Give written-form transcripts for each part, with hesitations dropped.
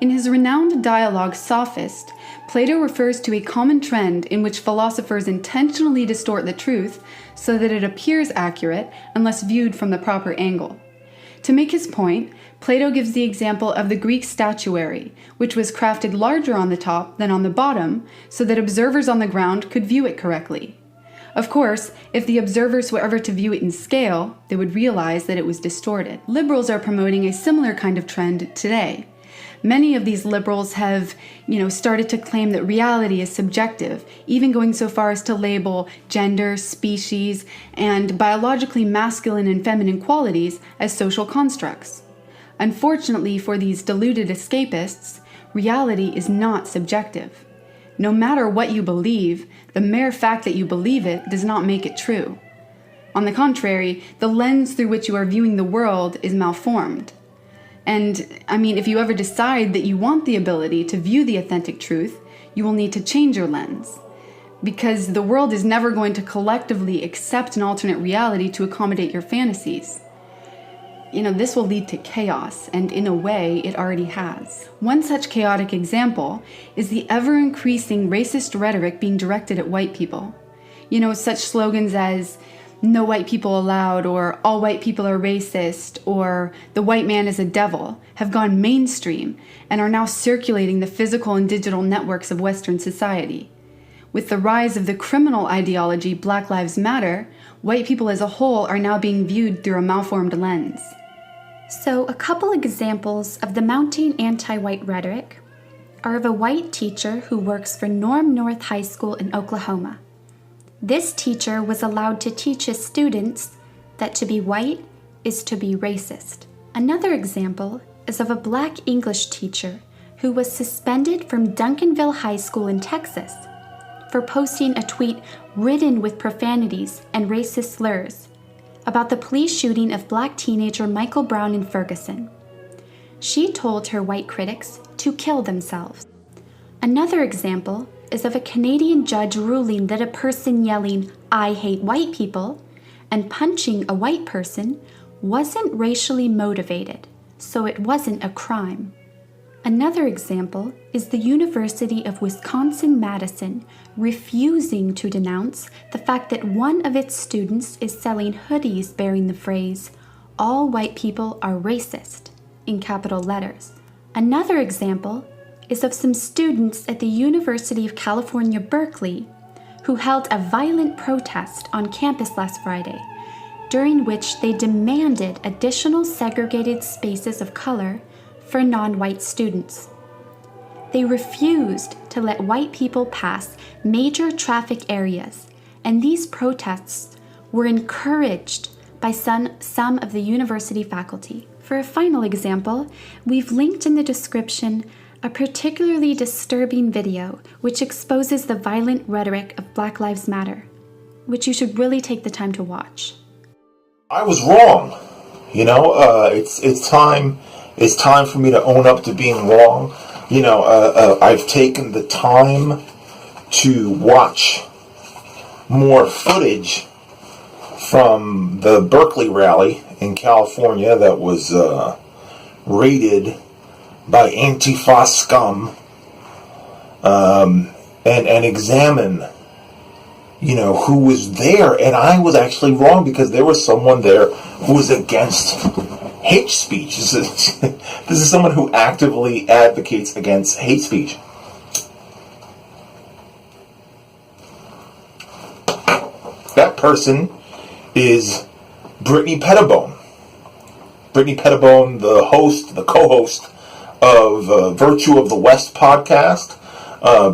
In his renowned dialogue Sophist, Plato refers to a common trend in which philosophers intentionally distort the truth so that it appears accurate unless viewed from the proper angle. To make his point, Plato gives the example of the Greek statuary, which was crafted larger on the top than on the bottom so that observers on the ground could view it correctly. Of course, if the observers were ever to view it in scale, they would realize that it was distorted. Liberals are promoting a similar kind of trend today. Many of these liberals have, started to claim that reality is subjective, even going so far as to label gender, species, and biologically masculine and feminine qualities as social constructs. Unfortunately for these deluded escapists, reality is not subjective. No matter what you believe, the mere fact that you believe it does not make it true. On the contrary, the lens through which you are viewing the world is malformed. And, if you ever decide that you want the ability to view the authentic truth, you will need to change your lens. Because the world is never going to collectively accept an alternate reality to accommodate your fantasies. This will lead to chaos, and in a way, it already has. One such chaotic example is the ever-increasing racist rhetoric being directed at white people. Such slogans as, "No white people allowed," or "All white people are racist," or "The white man is a devil," have gone mainstream and are now circulating the physical and digital networks of Western society. With the rise of the criminal ideology Black Lives Matter, white people as a whole are now being viewed through a malformed lens. So, a couple examples of the mounting anti-white rhetoric are of a white teacher who works for Norm North High School in Oklahoma. This teacher was allowed to teach his students that to be white is to be racist. Another example is of a Black English teacher who was suspended from Duncanville High School in Texas for posting a tweet ridden with profanities and racist slurs about the police shooting of Black teenager Michael Brown in Ferguson. She told her white critics to kill themselves. Another example is of a Canadian judge ruling that a person yelling, "I hate white people," and punching a white person wasn't racially motivated, so it wasn't a crime. Another example is the University of Wisconsin-Madison refusing to denounce the fact that one of its students is selling hoodies bearing the phrase, "All white people are racist," in capital letters. Another example is of some students at the University of California, Berkeley, who held a violent protest on campus last Friday, during which they demanded additional segregated spaces of color for non-white students. They refused to let white people pass major traffic areas, and these protests were encouraged by some of the university faculty. For a final example, we've linked in the description a particularly disturbing video which exposes the violent rhetoric of Black Lives Matter, which you should really take the time to watch. I was wrong. It's time for me to own up to being wrong. I've taken the time to watch more footage from the Berkeley rally in California that was raided by Antifa scum, and examine, who was there. And I was actually wrong because there was someone there who was against hate speech. This is someone who actively advocates against hate speech. That person is Brittany Pettibone. Brittany Pettibone, the co-host of Virtue of the West podcast.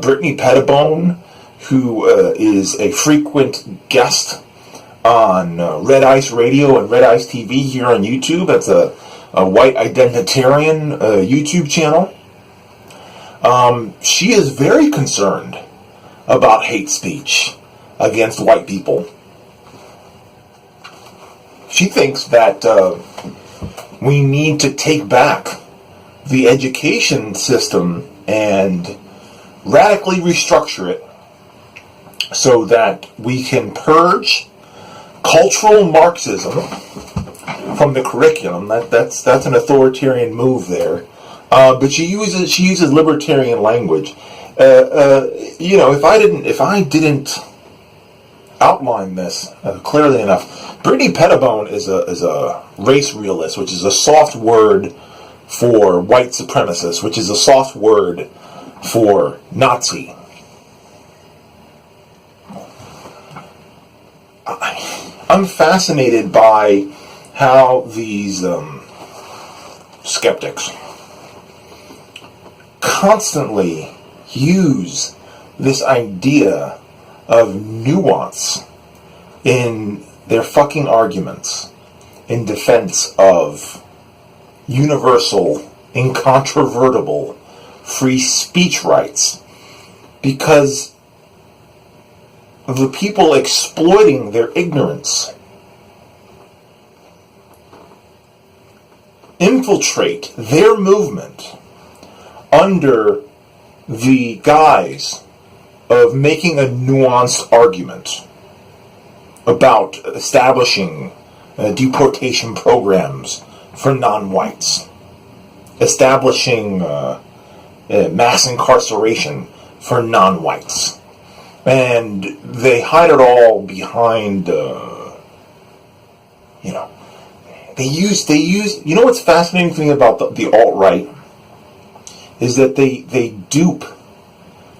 Brittany Pettibone, who is a frequent guest on Red Ice Radio and Red Ice TV here on YouTube. That's a white identitarian YouTube channel. She is very concerned about hate speech against white people. She thinks that we need to take back the education system and radically restructure it so that we can purge cultural Marxism from the curriculum. That's an authoritarian move there. But she uses libertarian language. If I didn't outline this clearly enough, Brittany Pettibone is a race realist, which is a soft word for white supremacist, which is a soft word for Nazi. I'm fascinated by how these skeptics constantly use this idea of nuance in their fucking arguments in defense of universal, incontrovertible free speech rights, because of the people exploiting their ignorance infiltrate their movement under the guise of making a nuanced argument about establishing deportation programs for non-whites, establishing mass incarceration for non-whites. And they hide it all behind, they use, what's fascinating thing about the alt-right is that they dupe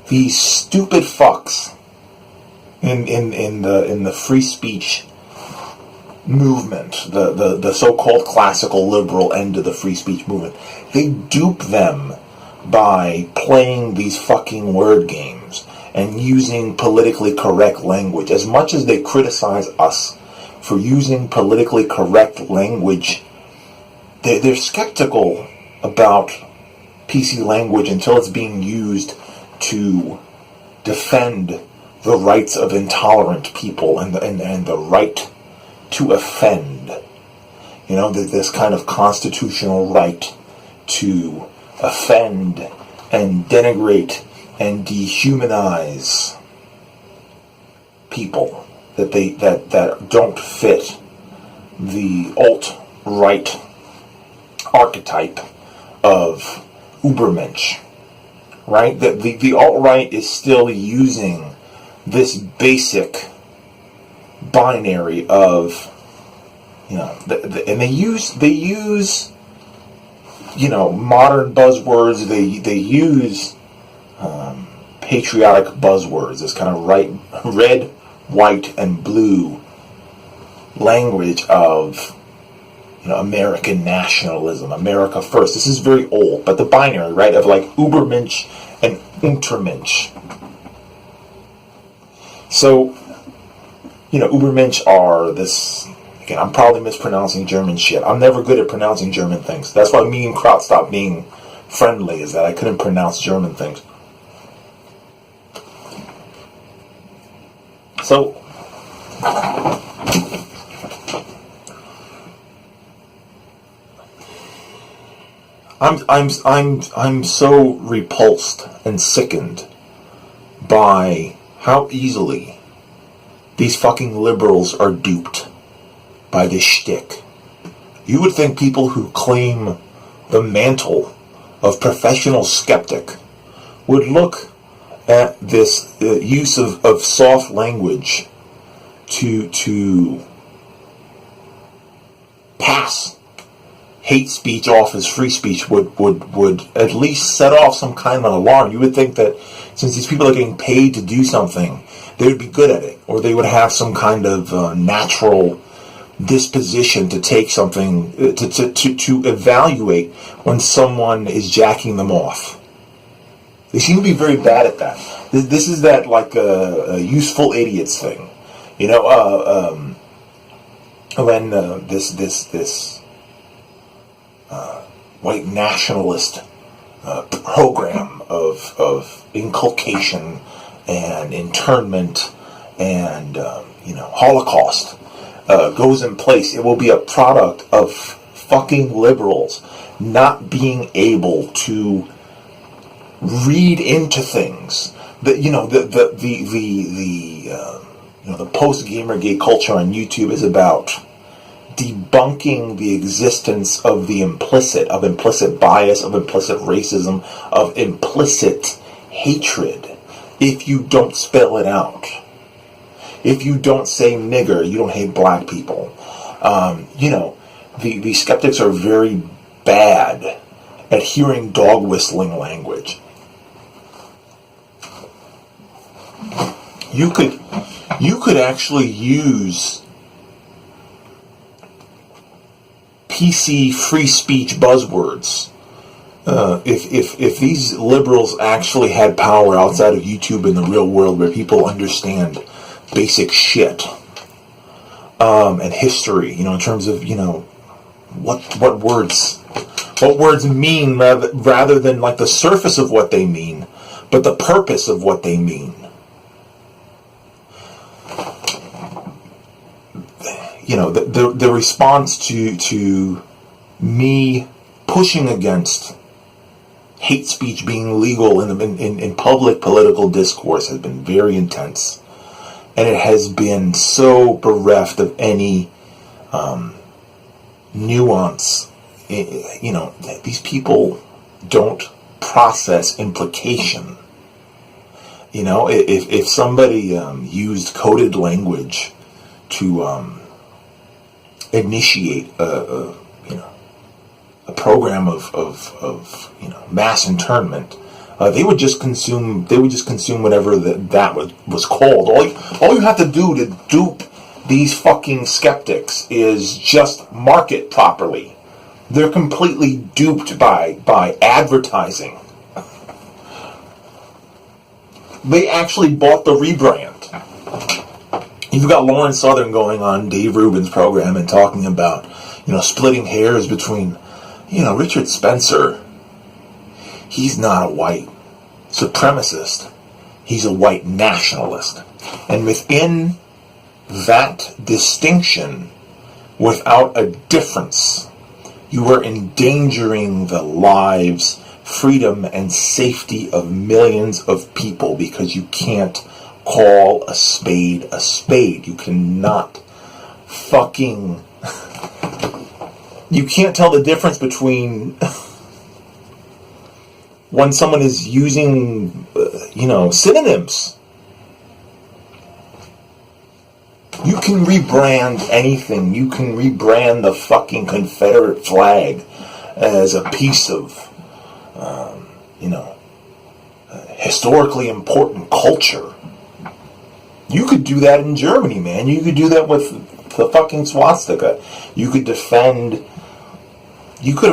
these stupid fucks in the free speech movement, the so-called classical liberal end of the free speech movement. They dupe them by playing these fucking word games and using politically correct language. As much as they criticize us for using politically correct language, they're skeptical about PC language until it's being used to defend the rights of intolerant people and the right to offend. This kind of constitutional right to offend and denigrate and dehumanize people that don't fit the alt-right archetype of Ubermensch, right? The alt-right is still using this basic binary of, and they use modern buzzwords. They use patriotic buzzwords, this kind of red, white, and blue language of American nationalism, America first. This is very old, but the binary, right, of like Ubermensch and Untermensch. So, Ubermensch are this, again, I'm probably mispronouncing German shit. I'm never good at pronouncing German things. That's why me and Kraut stopped being friendly, is that I couldn't pronounce German things. So, I'm so repulsed and sickened by how easily these fucking liberals are duped by this shtick. You would think people who claim the mantle of professional skeptic would look at this use of soft language to pass hate speech off as free speech would at least set off some kind of an alarm. You would think that since these people are getting paid to do something, they would be good at it, or they would have some kind of natural disposition to take something, to evaluate when someone is jacking them off. They seem to be very bad at that. This is that like a useful idiots thing, when this white nationalist program of inculcation and internment and Holocaust goes in place, it will be a product of fucking liberals not being able to read into things. The post Gamergate culture on YouTube is about debunking the existence of the implicit bias, of implicit racism, of implicit hatred, if you don't spell it out. If you don't say nigger, you don't hate black people. The skeptics are very bad at hearing dog whistling language. You could actually use PC free speech buzzwords. If these liberals actually had power outside of YouTube in the real world, where people understand basic shit and history, in terms of what words mean, rather than like the surface of what they mean, but the purpose of what they mean. The response to me pushing against hate speech being legal in public political discourse has been very intense, and it has been so bereft of any nuance. These people don't process implication. If somebody used coded language to initiate a program of mass internment, they would just consume whatever that was called. All you have to do to dupe these fucking skeptics is just market properly. They're completely duped by advertising. They actually bought the rebrand. You've got Lauren Southern going on Dave Rubin's program and talking about, splitting hairs between, Richard Spencer. He's not a white supremacist. He's a white nationalist. And within that distinction, without a difference, you are endangering the lives, freedom, and safety of millions of people, because you can't call a spade a spade. You cannot fucking... You can't tell the difference between when someone is using, synonyms. You can rebrand anything. You can rebrand the fucking Confederate flag as a piece of, historically important culture. You could do that in Germany, man. You could do that with the fucking swastika. You could have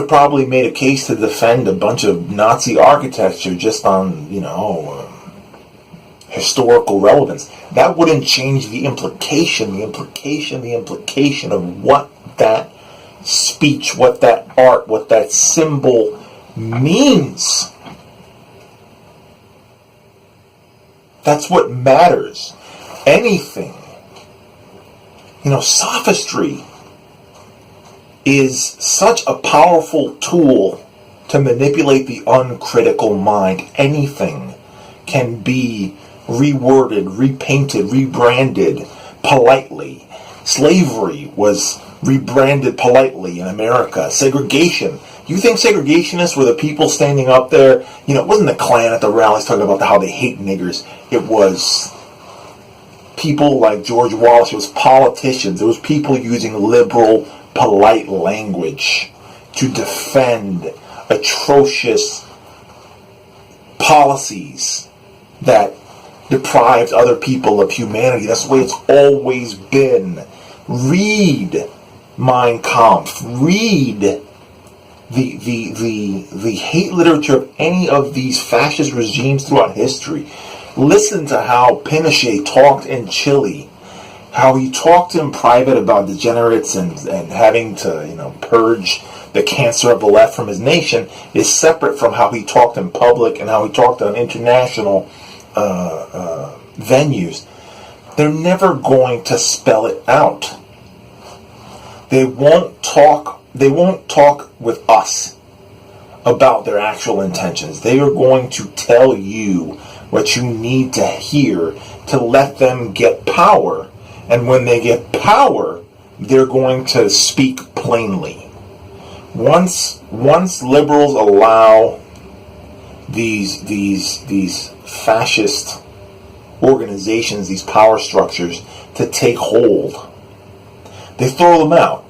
probably made a case to defend a bunch of Nazi architecture just on, historical relevance. That wouldn't change the implication of what that speech, what that art, what that symbol means. That's what matters. Anything. Sophistry is such a powerful tool to manipulate the uncritical mind. Anything can be reworded, repainted, rebranded politely. Slavery was rebranded politely in America. Segregation. You think segregationists were the people standing up there? It wasn't the Klan at the rallies talking about how they hate niggers. It was people like George Wallace. It was politicians. It was people using liberal, polite language to defend atrocious policies that deprived other people of humanity. That's the way it's always been. Read Mein Kampf. Read the hate literature of any of these fascist regimes throughout history. Listen to how Pinochet talked in Chile, how he talked in private about degenerates and having to purge the cancer of the left from his nation is separate from how he talked in public and how he talked on international venues. They're never going to spell it out. They won't talk with us about their actual intentions. They are going to tell you what you need to hear to let them get power. And when they get power, they're going to speak plainly. Once liberals allow these fascist organizations, these power structures, to take hold, they throw them out.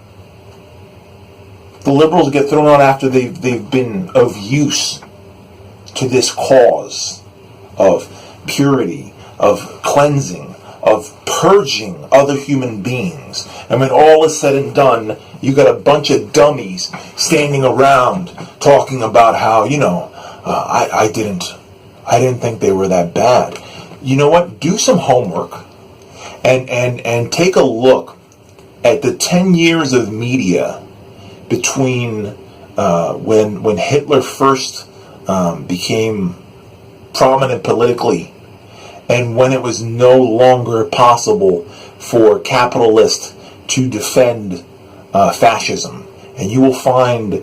The liberals get thrown out after they've been of use to this cause of purity, of cleansing, of purging other human beings. And when all is said and done, you got a bunch of dummies standing around talking about how, I didn't think they were that bad. You know what? Do some homework and take a look at the 10 years of media between when Hitler first became prominent politically and when it was no longer possible for capitalists to defend fascism. And you will find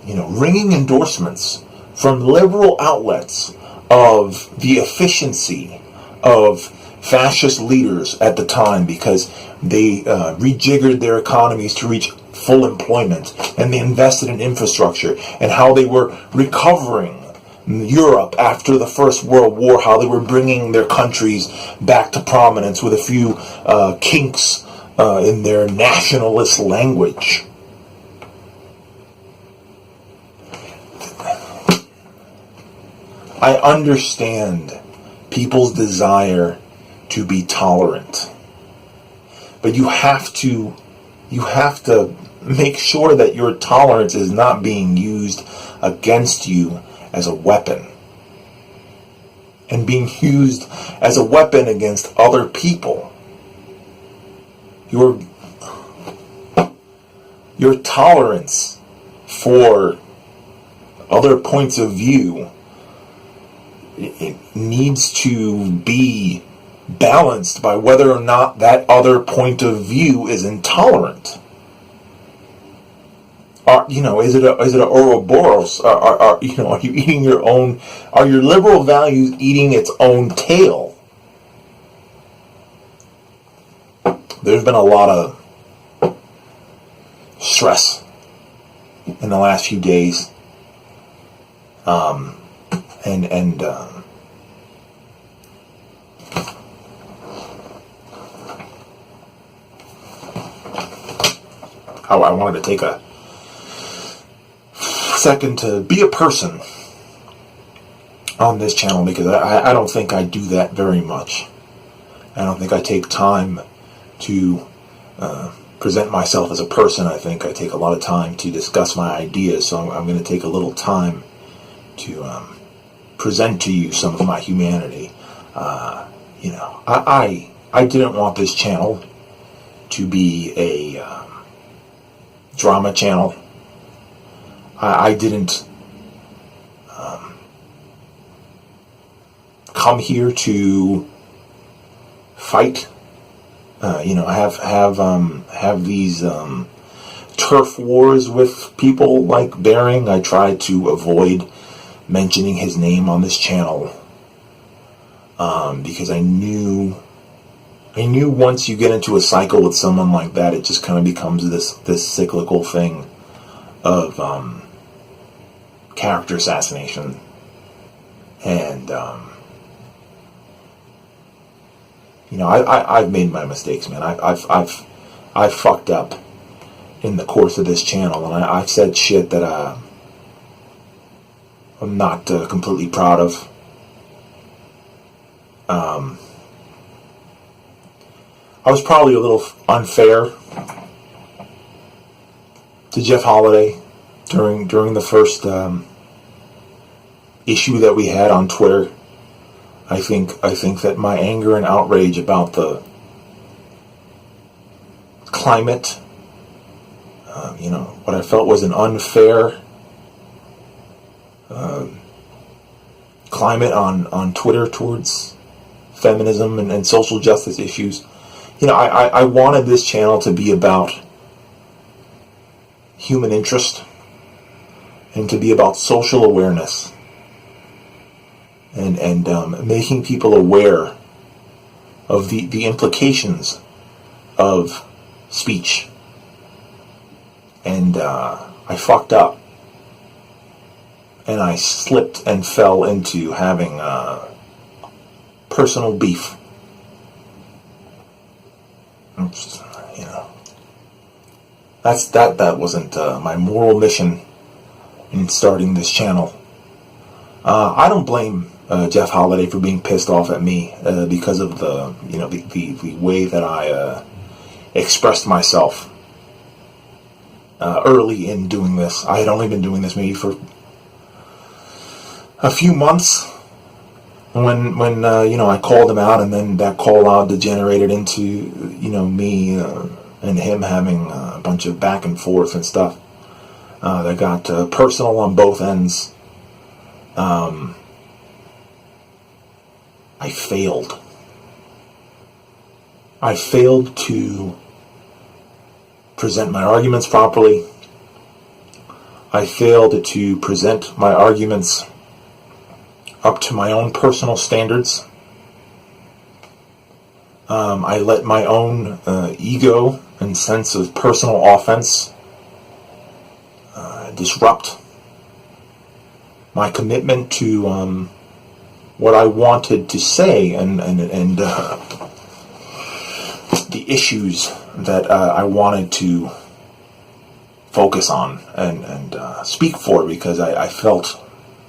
ringing endorsements from liberal outlets of the efficiency of fascist leaders at the time, because they rejiggered their economies to reach full employment, and they invested in infrastructure, and how they were recovering Europe after the First World War, how they were bringing their countries back to prominence with a few kinks in their nationalist language. I understand people's desire to be tolerant, but you have to make sure that your tolerance is not being used against you as a weapon, and being used as a weapon against other people. Your tolerance for other points of view, it needs to be balanced by whether or not that other point of view is intolerant. Is it an Ouroboros? Are you eating your own? Are your liberal values eating its own tail? There's been a lot of stress in the last few days, I wanted to take a second to be a person on this channel, because I don't think I do that very much. I don't think I take time to present myself as a person. I think I take a lot of time to discuss my ideas, so I'm going to take a little time to present to you some of my humanity. I didn't want this channel to be a drama channel. I didn't come here to fight. Have these turf wars with people like Bering. I tried to avoid mentioning his name on this channel because I knew once you get into a cycle with someone like that, it just kind of becomes this cyclical thing of character assassination. And I've made my mistakes, man. I've fucked up in the course of this channel, and I've said shit that I'm not completely proud of. I was probably a little unfair to Jeff Holiday during the first issue that we had on Twitter. I think that my anger and outrage about the climate, what I felt was an unfair climate on Twitter towards feminism and social justice issues. I wanted this channel to be about human interest and to be about social awareness and making people aware of the implications of speech. And I fucked up. And I slipped and fell into having personal beef. That wasn't my moral mission in starting this channel. I don't blame Jeff Holiday for being pissed off at me because of the way that I expressed myself early in doing this. I had only been doing this maybe for a few months when I called him out, and then that call out degenerated into me and him having a bunch of back and forth and stuff that got personal on both ends. I failed. I failed to present my arguments properly. I failed to present my arguments up to my own personal standards. I let my own ego and sense of personal offense disrupt my commitment to what I wanted to say and the issues that I wanted to focus on and speak for, because I felt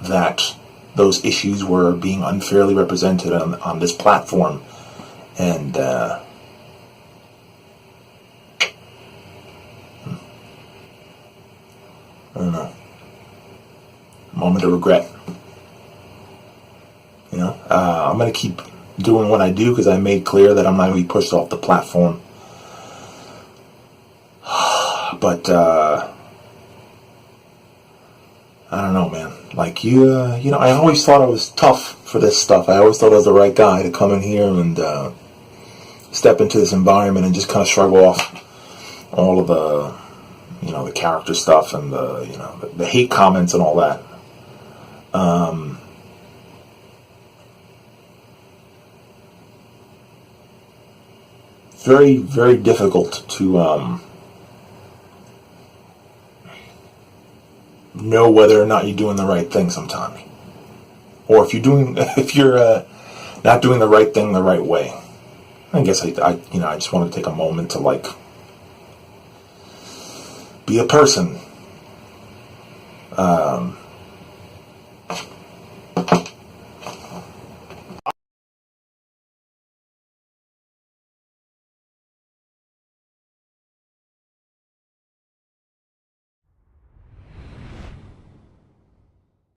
that those issues were being unfairly represented on this platform. And I don't know. Moment of regret. I'm going to keep doing what I do because I made clear that I'm not going to be pushed off the platform. But I don't know, man. Like I always thought I was tough for this stuff. I always thought I was the right guy to come in here and step into this environment and just kind of shrug off all of the the character stuff and the hate comments and all that. Very, very difficult to know whether or not you're doing the right thing sometimes, or if you're not doing the right thing the right way. I guess I just want to take a moment to be a person.